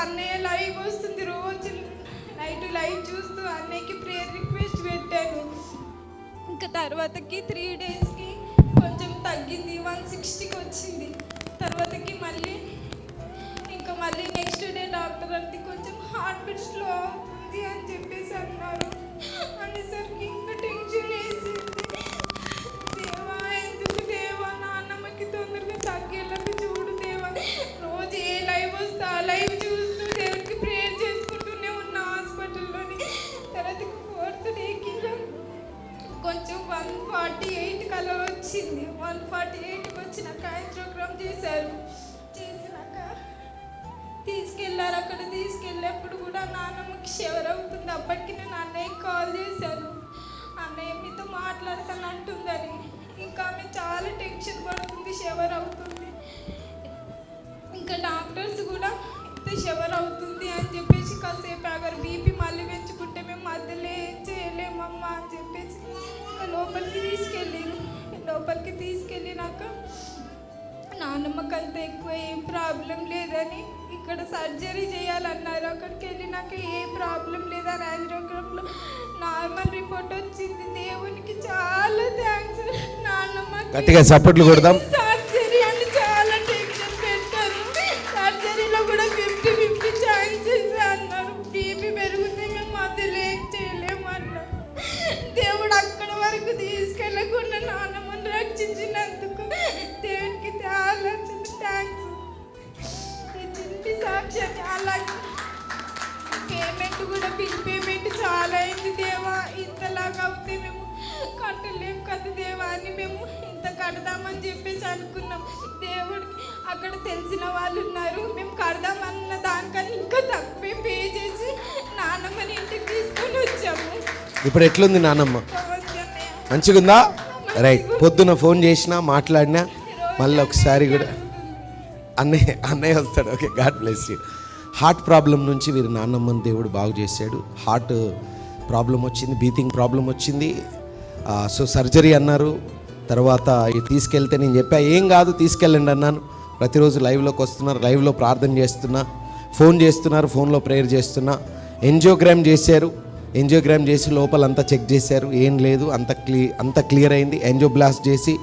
అన్నయ్య లైవ్ వస్తుంది, రోజు నైట్ లైవ్ చూస్తూ అన్నయ్యకి ప్రేయర్ రిక్వెస్ట్ పెట్టాను. ఇంకా తర్వాతకి 3 డేస్కి కొంచెం తగ్గింది, 160కి వచ్చింది. తర్వాతకి మళ్ళీ నెక్స్ట్ డే డాక్టర్ అంటే కొంచెం హార్ట్ బీట్ స్లో అవుతుంది అని చెప్పేసి అన్నారు. అనేసరికి ఇంకా టెన్షన్ వేసింది. దేవా ఎందుకు దేవా, నాన్నమ్మకి తొందరగా తగ్గేలాగా చూడు దేవా. రోజు ఏ లైవ్ వస్తే ఆ లైవ్ చూస్తూ దేవుడికి ప్రేయర్ చేసుకుంటూనే ఉన్నా హాస్పిటల్లోని. తర్వాత 4th డేకి కొంచెం 148 కలా వచ్చింది. 148కి వచ్చినాక యాంజియోగ్రామ్ చేశారు. చేసినాక తీసుకెళ్ళారు. అక్కడ తీసుకెళ్ళేప్పుడు కూడా నాన్నమ్మకి షవర్ అవుతుంది. అప్పటికి నేను అన్నయ్యకి కాల్ చేశాను, అన్నయ్య మీతో మాట్లాడతాను అంటుందని. ఇంకా ఆమె చాలా టెన్షన్ పడుతుంది, షవర్ అవుతుంది. ఇంకా డాక్టర్స్ కూడా ఇంత షవర్ అవుతుంది అని చెప్పేసి కాసేపు ఆగారు. బీపీ మళ్ళీ పెంచుకుంటే మేము మధ్యలో ఏం చేయలేమమ్మా అని చెప్పేసి ఇంకా లోపలికి తీసుకెళ్ళినాక నాన్నమ్మకి అంత ఎక్కువ ఏం ప్రాబ్లం లేదని ఇక్కడ సర్జరీ చేయాలన్నారు. అక్కడికి వెళ్ళినాక ఏ ప్రాబ్లం లేదని యాంజియోగ్రామ్లో నార్మల్ రిపోర్ట్ వచ్చింది. దేవునికి చాలా థ్యాంక్స్. నాన్నమ్మ గట్టిగా సపోర్ట్లు కొడదాం. సర్జరీ అని చాలా టెన్షన్ పెట్టారు. సర్జరీలో కూడా 50-50 ఛాన్సెస్ అన్నారు. బీపీ పెరిగితే మేము మధ్యలో ఏం చేయలేమన్నారు. దేవుడు అక్కడ వరకు తీసుకెళ్ళకుండా నాన్నమ్మని రక్షించినందుకు దేవునికి చాలా థ్యాంక్స్. చిన్ని సాక్ష్యం. అలాగే పేమెంట్ కూడా బిల్ పేమెంట్ చాలా అయింది దేవా. ఇంతలాగా అవుతే మేము కట్టలేము కదా దేవా అని మేము ఇంత కడదామని చెప్పేసి అనుకున్నాం. దేవుడికి అక్కడ తెలిసిన వాళ్ళు ఉన్నారు, మేము కడదామన్న దానికన్నా ఇంకా తక్కువే పే చేసి నాన్నమ్మని ఇంటికి తీసుకొని వచ్చాము. ఇప్పుడు ఎట్లుంది నాన్నమ్మ? మంచిగుందా? రైట్. పొద్దున ఫోన్ చేసినా మాట్లాడినా మళ్ళీ ఒకసారి కూడా అన్నయ్య వస్తాడు. Okay, God bless you. Heart problem నుంచి వీరి నాన్నమ్మని దేవుడు బాగు చేశాడు. హార్ట్ ప్రాబ్లం వచ్చింది, బ్రీతింగ్ ప్రాబ్లం వచ్చింది. సో సర్జరీ అన్నారు. తర్వాత తీసుకెళ్తే నేను చెప్పా ఏం కాదు తీసుకెళ్ళండి అన్నాను. ప్రతిరోజు లైవ్లోకి వస్తున్నారు, లైవ్లో ప్రార్థన చేస్తున్నా, ఫోన్ చేస్తున్నారు, ఫోన్లో ప్రేయర్ చేస్తున్నా. యాంజియోగ్రామ్ చేశారు. యాంజియోగ్రామ్ చేసి లోపలంతా చెక్ చేశారు, ఏం లేదు, అంత క్లియర్ అయింది. యాంజియోబ్లాస్ట్ చేసి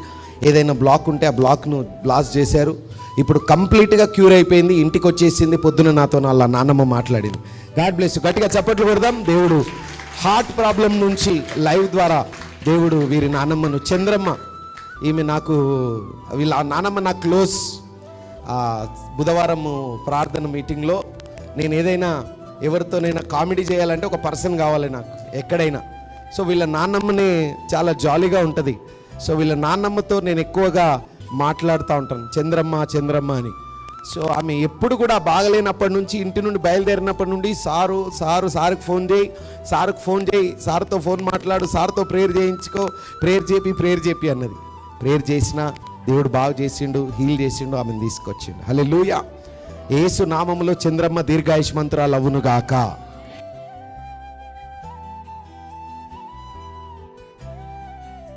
ఏదైనా బ్లాక్ ఉంటే ఆ బ్లాక్ను బ్లాస్ట్ చేశారు. ఇప్పుడు కంప్లీట్గా క్యూర్ అయిపోయింది, ఇంటికి వచ్చేసింది. పొద్దున నాతో వాళ్ళ నాన్నమ్మ మాట్లాడింది. God bless you. గట్టిగా చప్పట్లు కొడదాం. దేవుడు హార్ట్ ప్రాబ్లం నుంచి లైవ్ ద్వారా దేవుడు వీరి నాన్నమ్మను, చంద్రమ్మ, ఈమె నాకు వీళ్ళ నాన్నమ్మ నాకు క్లోజ్. బుధవారం ప్రార్థన మీటింగ్లో నేను ఏదైనా ఎవరితోనైనా కామెడీ చేయాలంటే ఒక పర్సన్ కావాలి నాకు ఎక్కడైనా. సో వీళ్ళ నాన్నమ్మని చాలా జాలీగా ఉంటుంది. సో వీళ్ళ నాన్నమ్మతో నేను ఎక్కువగా మాట్లాడుతూ ఉంటాను, చంద్రమ్మ అని. సో ఆమె ఎప్పుడు కూడా బాగలేనప్పటి నుంచి, ఇంటి నుండి బయలుదేరినప్పటి నుండి సార్కి ఫోన్ చేయి, సార్తో ఫోన్ మాట్లాడు, సార్తో ప్రేయర్ చేయించుకో, ప్రేయర్ చేపి అన్నది. ప్రేయర్ చేసిన దేవుడు బాగు చేసిండు, హీల్ చేసిండు, ఆమెను తీసుకొచ్చిండు. హల్లెలూయా. యేసు నామములో చంద్రమ్మ దీర్ఘాయుష్మంతురాలు అవునుగాక.